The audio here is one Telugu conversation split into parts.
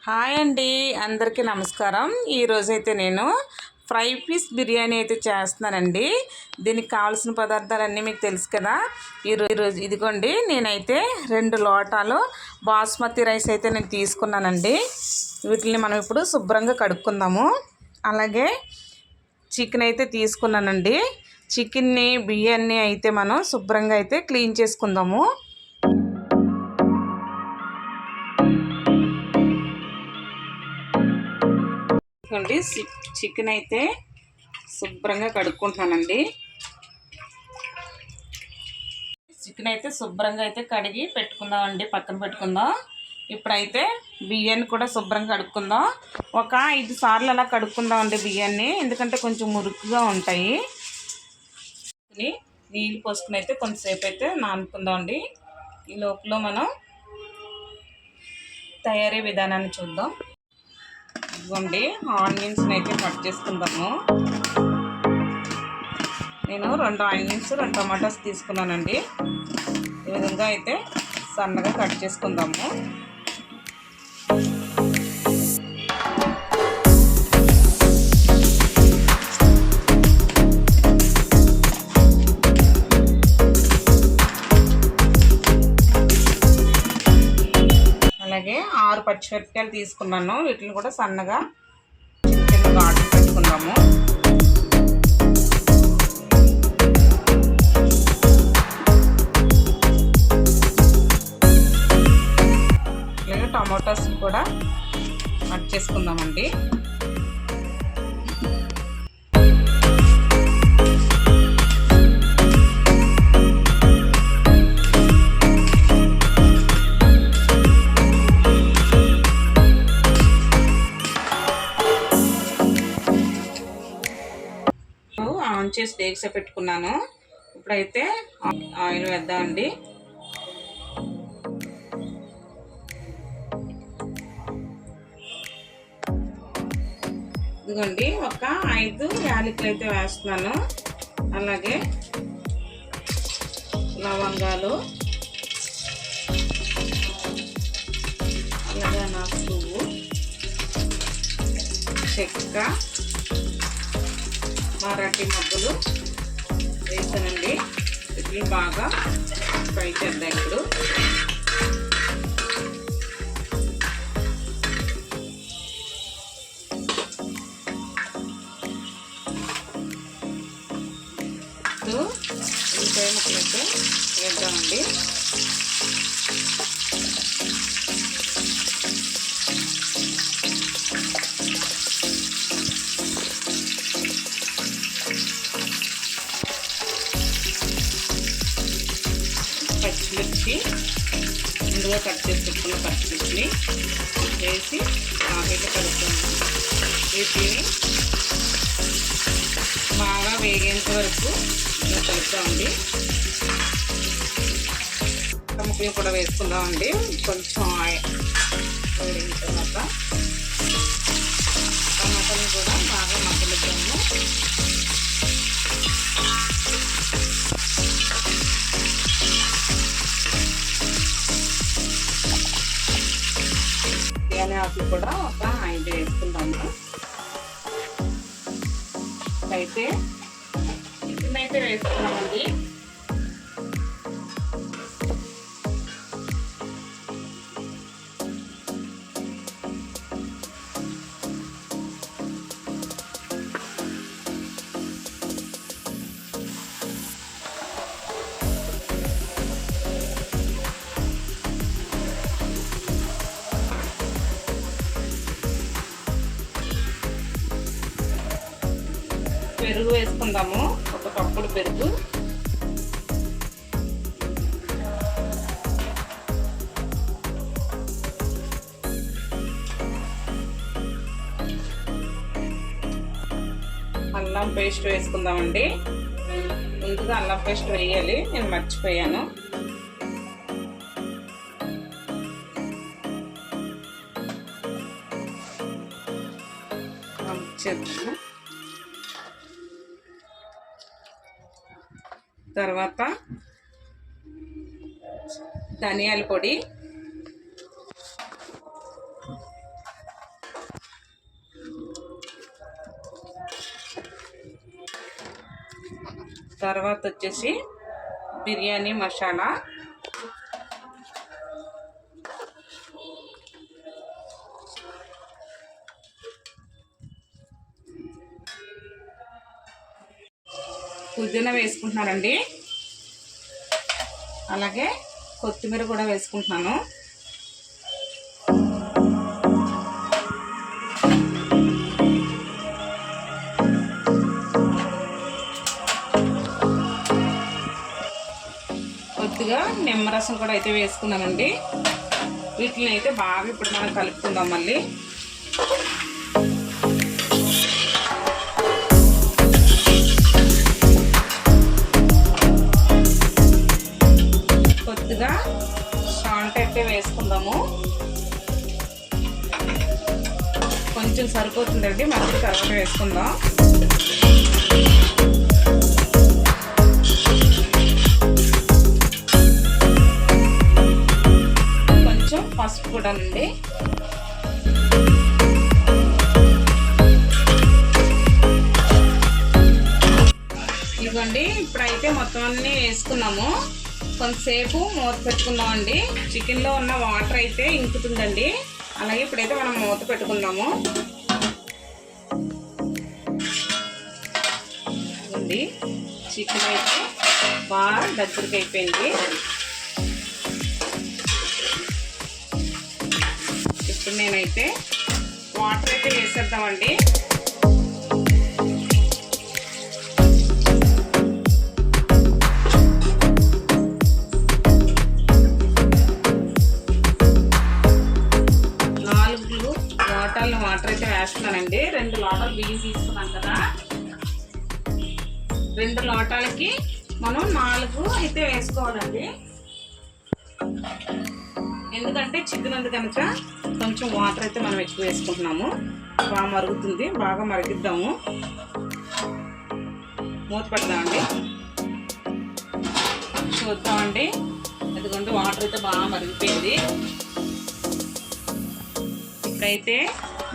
హాయ్ అండి, అందరికీ నమస్కారం. ఈరోజైతే నేను ఫ్రై పీస్ బిర్యానీ అయితే చేస్తున్నానండి. దీనికి కావాల్సిన పదార్థాలన్నీ మీకు తెలుసు కదా. ఈరోజు ఇదిగోండి, నేనైతే 2 లోటాలు బాస్మతి రైస్ అయితే నేను తీసుకున్నానండి. వీటిని మనం ఇప్పుడు శుభ్రంగా కడుక్కుందాము. అలాగే చికెన్ అయితే తీసుకున్నానండి. చికెన్ని బియ్యాన్ని అయితే మనం శుభ్రంగా అయితే క్లీన్ చేసుకుందాము. చికెన్ అయితే శుభ్రంగా కడుక్కుంటున్నానండి. చికెన్ అయితే శుభ్రంగా అయితే కడిగి పెట్టుకుందామండి, పక్కన పెట్టుకుందాం. ఇప్పుడైతే బియ్యాన్ని కూడా శుభ్రంగా కడుక్కుందాం. ఒక 5 సార్లు అలా కడుక్కుందామండి బియ్యాన్ని, ఎందుకంటే కొంచెం మురుకుగా ఉంటాయి. నీళ్ళు పోసుకుని అయితే కొంతసేపు అయితే నానుకుందామండి. ఈ లోపల మనం తయారీ విధానాన్ని చూద్దాం. ఇదిగోండి, ఆనియన్స్ని అయితే కట్ చేసుకుందాము. నేను 2 ఆనియన్స్ 2 టమాటాస్ తీసుకున్నానండి. ఈ విధంగా అయితే సన్నగా కట్ చేసుకుందాము. అలాగే 6 పచ్చిమిరపకాయలు తీసుకున్నాను. వీటిని కూడా సన్నగా చిన్న ఘాట్లు పెట్టుకుందాము. అలాగే టమాటోస్ కూడా కట్ చేసుకుందామండి. ఆన్ చేసి డేక్సే పెట్టుకున్నాను. ఇప్పుడైతే ఆయిల్ వేద్దామండి. ఇదిగోండి, ఒక 5 యాలకులు అయితే వేస్తున్నాను. అలాగే లవంగాలు, అలాగే అనాస పువ్వు, చెక్క, మరాఠీ మొగ్గలు వేసానండి. వీటిని బాగా ఫ్రై చేద్దాం. ఇప్పుడు ఉల్లిపాయ ముక్కలైతే వేద్దామండి. పచ్చిమిర్చి, ముందుగా కట్ చేసి పెట్టుకున్న పచ్చిమిర్చిని వేసి బాగా కలుపుతాము. వీటిని బాగా వేగేంత వరకు ఇలా కలుపుతామండి. ముక్కలు కూడా వేసుకుందామండి. కొంచెం వేడిన తర్వాత టమాటాలు కూడా బాగా మగ్గనిద్దాము. బిర్యానీ ఆకులు కూడా ఒక 5 వేసుకుందాము. అయితే చికెన్ అయితే వేసుకున్నామండి. పెరుగు వేసుకుందాము, ఒక కప్పుడు పెరుగు. అల్లం పేస్ట్ వేసుకుందామండి. ముందుగా అల్లం పేస్ట్ వేయాలి, నేను మర్చిపోయాను. తర్వాత ధనియాల పొడి, తర్వాత వచ్చేసి బిర్యానీ మసాలా, పుదీనా వేసుకుంటున్నానండి, అలాగే కొత్తిమీర కూడా వేసుకుంటున్నాను. కొద్దిగా నిమ్మరసం కూడా అయితే వేసుకున్నానండి. వీటిని అయితే బాగా ఇప్పుడు మనం కలుపుకుందాం. మళ్ళీ కొద్దిగా సాల్ట్ అయితే వేసుకుందాము. కొంచెం సరిపోతుందండి, మళ్ళీ తర్వాత వేసుకుందాం. కొంచెం పసుపు కూడా అండి. ఇదిగోండి, ఇప్పుడైతే మొత్తం అన్నీ వేసుకున్నాము. కొంతసేపు మూత పెట్టుకుందామండి. చికెన్లో ఉన్న వాటర్ అయితే ఇంకుతుందండి. అలాగే ఇప్పుడైతే మనం మూత పెట్టుకుందాము. అండి, చికెన్ అయితే బాగా దగ్గరికి అయిపోయింది. ఇప్పుడు నేనైతే వాటర్ అయితే వేసేద్దామండి. వాటర్ అయితే వేస్తున్నానండి. 2 లోటాలు బియ్యం తీసుకున్నాం కదా, 2 లోటాలకి మనం 4 అయితే వేసుకోవాలండి. ఎందుకంటే చికెన్ ఉంది కనుక కొంచెం వాటర్ అయితే మనం ఎక్కువ వేసుకుంటున్నాము. బాగా మరుగుతుంది, బాగా మరిగిద్దాము. మూత పెడదామండి, చూద్దామండి. ఎందుకంటే వాటర్ అయితే బాగా మరిగిపోయింది. ఇప్పుడైతే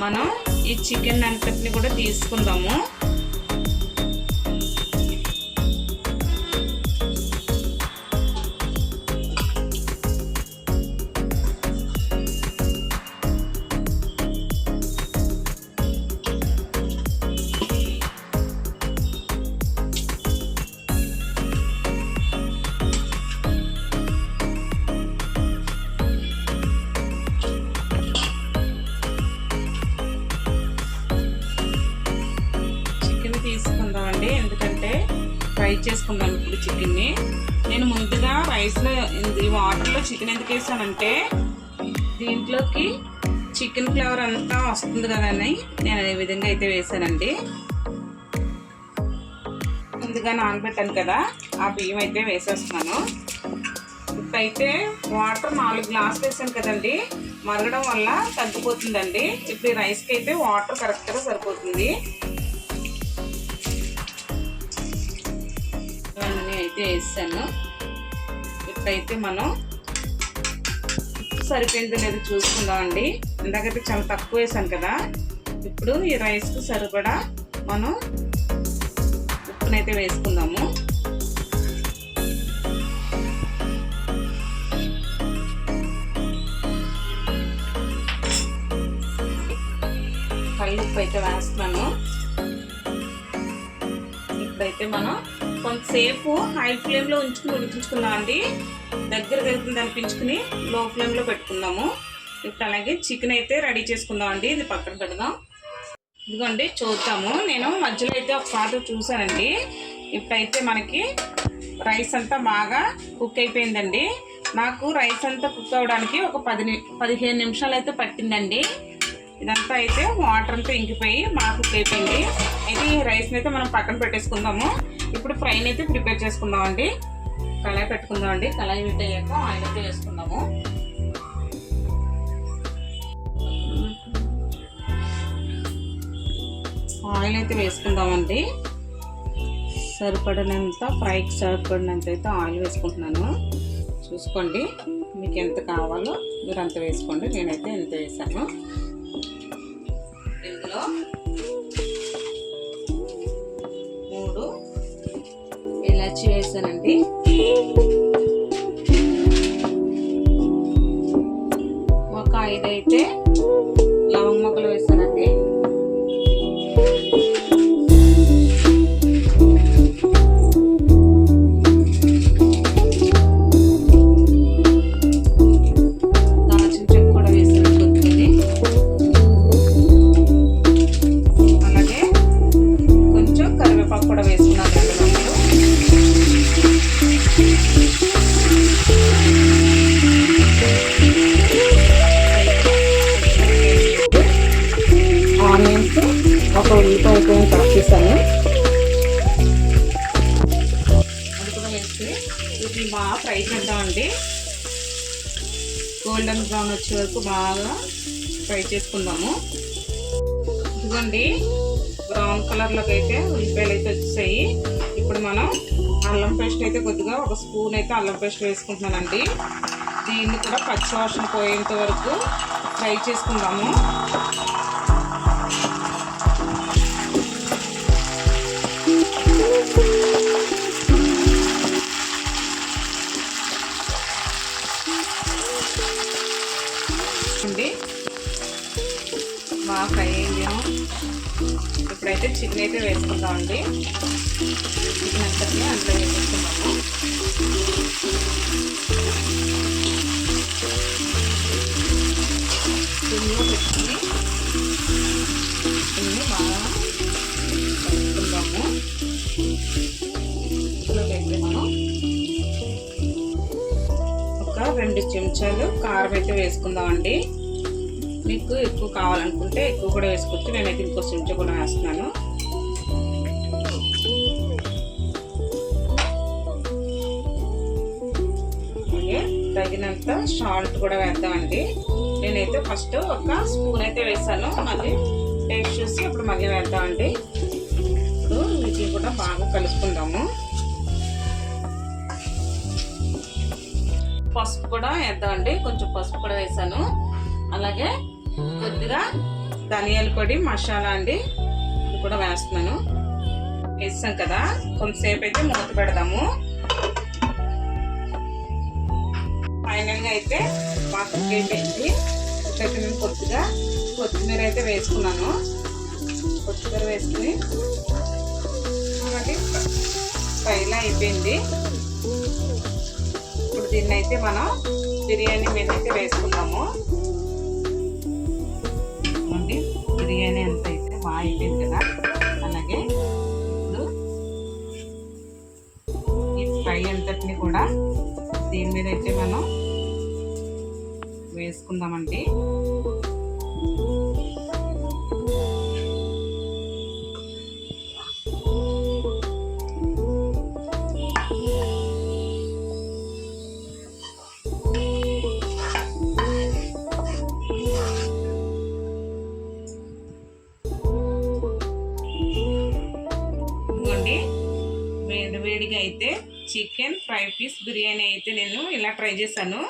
మనం ఈ చికెన్ అంతటిని కూడా తీసుకుందాము. ఎందుకంటే ఫ్రై చేసుకుందాం ఇప్పుడు చికెన్ని. నేను ముందుగా రైస్లో ఈ వాటర్లో చికెన్ ఎందుకు వేసానంటే దీంట్లోకి చికెన్ ఫ్లేవర్ అంతా వస్తుంది కదని నేను అదే విధంగా అయితే వేసానండి. ముందుగా నానబెట్టాను కదా, ఆ బియ్యం అయితే వేసేస్తున్నాను. ఇప్పుడైతే వాటర్ 4 గ్లాసులు వేసాను కదండి, మరగడం వల్ల తగ్గిపోతుందండి. ఇప్పుడు ఈ రైస్కి అయితే వాటర్ కరెక్ట్గా సరిపోతుంది. అయితే వేసాను. ఇప్పుడైతే మనం సరిపోయిందో లేదో చూసుకుందామండి. ఇందాకైతే చాలా తక్కువ వేసాను కదా, ఇప్పుడు ఈ రైస్కి సరిపడా మనం ఉప్పునైతే వేసుకుందాము. కల్లుప్పు అయితే వేస్తున్నాను. ఇప్పుడైతే మనం కొంతసేపు హై ఫ్లేమ్లో ఉంచుకుని ఉడికించుకుందాం అండి. దగ్గర వెళ్తుంది అనిపించుకుని లో ఫ్లేమ్లో పెట్టుకుందాము. ఇప్పుడు అలాగే చికెన్ అయితే రెడీ చేసుకుందాం అండి. ఇది పక్కన పెడదాం. ఇదిగోండి చూద్దాము. నేను మధ్యలో అయితే ఒకసారి చూసానండి. ఇప్పుడైతే మనకి రైస్ అంతా బాగా కుక్ అయిపోయిందండి. నాకు రైస్ అంతా కుక్ అవ్వడానికి ఒక 15 నిమిషాలు అయితే పట్టిందండి. ఇదంతా అయితే వాటర్ అంతా ఇంకిపోయి బాగా కుక్ అయిపోయింది. అయితే ఈ రైస్ని అయితే మనం పక్కన పెట్టేసుకుందాము. ఇప్పుడు ఫ్రైని అయితే ప్రిపేర్ చేసుకుందాం అండి. కళాయి పెట్టుకుందాం అండి. కళాయి హీట్ అయ్యాక ఆయిల్ అయితే వేసుకుందాము. ఆయిల్ అయితే వేసుకుందామండి. సరిపడినంత ఫ్రైకి సరిపడినంత అయితే ఆయిల్ వేసుకుంటున్నాను. చూసుకోండి, మీకు ఎంత కావాలో మీరు అంత వేసుకోండి. నేనైతే ఎంత వేసాను. ఇందులో 3 వేసానండి. ఒక 5 అయితే లవంగ మొగ్గలు వేసానండి. దాల్చిన చెక్క కూడా వేసాను కొద్దిగా. అలాగే కొంచెం కరివేపాకు కూడా వేసుకున్నాను. ఆనియన్స్ ఒక ఉల్లిపాయ కట్ చేశాను. అది కూడా వేసి వీటిని బాగా ఫ్రై చేద్దామండి. గోల్డెన్ బ్రౌన్ వచ్చే వరకు బాగా ఫ్రై చేసుకుందాము. ఇదిగోండి బ్రౌన్ కలర్లోకి అయితే ఉల్లిపాయలు అయితే వచ్చాయి. ఇప్పుడు మనం అల్లం పేస్ట్ అయితే కొద్దిగా ఒక స్పూన్ అయితే అల్లం పేస్ట్ వేసుకుంటున్నానండి. దీన్ని కూడా పచ్చివాసన పోయేంత వరకు ఫ్రై చేసుకుందాము. బాగా ఫ్రై అయ్యాము. ఇప్పుడైతే చికెన్ అయితే వేసుకుందామండి. చికెన్ అంతటిని అందులో వేసుకుందాము. చికెన్లో పెట్టుకుని చికెన్ని బాగా కలుపుకుందాము. ఇందులోకి అయితే మనం ఒక 2 చెంచాలు కారం అయితే వేసుకుందామండి. మీకు ఎక్కువ కావాలనుకుంటే ఎక్కువ కూడా వేసుకోవచ్చు. నేనైతే ఇంకో చెంచా కూడా వేస్తున్నాను. అలాగే తగినంత సాల్ట్ కూడా వేద్దామండి. నేనైతే ఫస్ట్ ఒక స్పూన్ అయితే వేసాను. మళ్ళీ టేస్ట్ చూసి ఇప్పుడు మళ్ళీ వేద్దామండి. ఇప్పుడు వీటిని కూడా బాగా కలుపుకుందాము. పసుపు కూడా వేద్దామండి. కొంచెం పసుపు కూడా వేసాను. అలాగే కొద్దిగా ధనియాల పొడి మసాలా అండి, ఇది కూడా వేస్తున్నాను. వేసాం కదా, కొంతసేపు అయితే మూత పెడదాము. ఫైనల్గా అయితే బాగా కుక్ అయిపోయింది. ఇప్పుడైతే నేను కొద్దిగా కొత్తిమీర అయితే వేసుకున్నాను. కొత్తిమీర వేసుకుని అలాగే ఫ్రైలా అయిపోయింది. ఇప్పుడు దీన్ని అయితే మనం బిర్యానీ మీద అయితే వేసుకుందాము. బిర్యానీ అంతా అయితే బాగా అయిపోయింది కదా. అలాగే ఇప్పుడు ఈ ఫ్రై అంతటిని కూడా దీని మీద అయితే మనం వేసుకుందామండి. వేడిగా అయితే చికెన్ ఫ్రై పీస్ బిర్యానీ అయితే నేను ఇలా ట్రై చేశాను.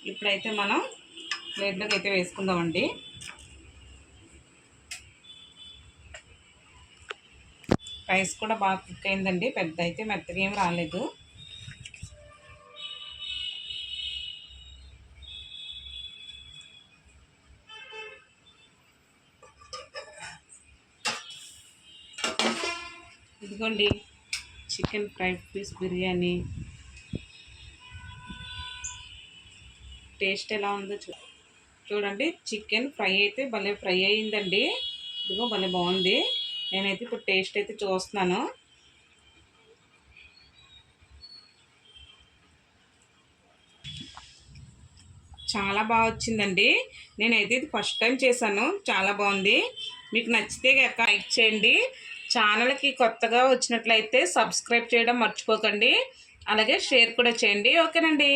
ఇప్పుడైతే మనం ప్లేట్లోకి అయితే వేసుకుందామండి. రైస్ కూడా బాగా కుక్ అయిందండి. పెద్ద అయితే మెత్తగా ఏం రాలేదు. ఇదిగోండి chicken fry piece biryani. Taste ఎలా ఉందో చూడండి. చికెన్ ఫ్రై అయితే భలే ఫ్రై అయ్యిందండి. ఇదిగో భలే బాగుంది. నేనైతే ఇప్పుడు టేస్ట్ అయితే చూస్తున్నాను. చాలా బాగా వచ్చిందండి. నేనైతే ఇది ఫస్ట్ టైం చేశాను. చాలా బాగుంది. మీకు నచ్చితే లైక్ చేయండి. ఛానల్కి కొత్తగా వచ్చినట్లయితే సబ్స్క్రైబ్ చేయడం మర్చిపోకండి. అలాగే షేర్ కూడా చేయండి. ఓకేనండి.